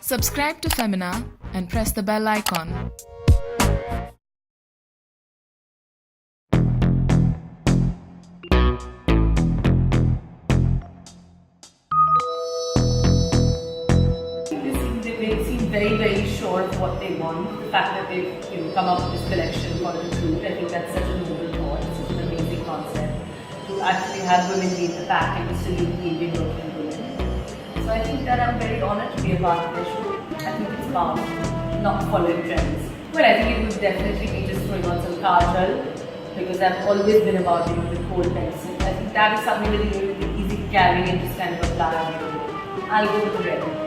Subscribe to Femina and press the bell icon. They seem very sure of what they want. The fact that they've come up with this collection called the Truth, I think that's such a noble thought. It's such an amazing concept to actually have women lead the pack and to salute the Indian working women. So I think that I'm very honoured to be a part of this show. I think it's about not following trends. Well, I think it would definitely be just throwing on some kajal, because I've always been about the cold pencil. I think that is something really easy to carry and just kind of apply on your. I'll go with the red.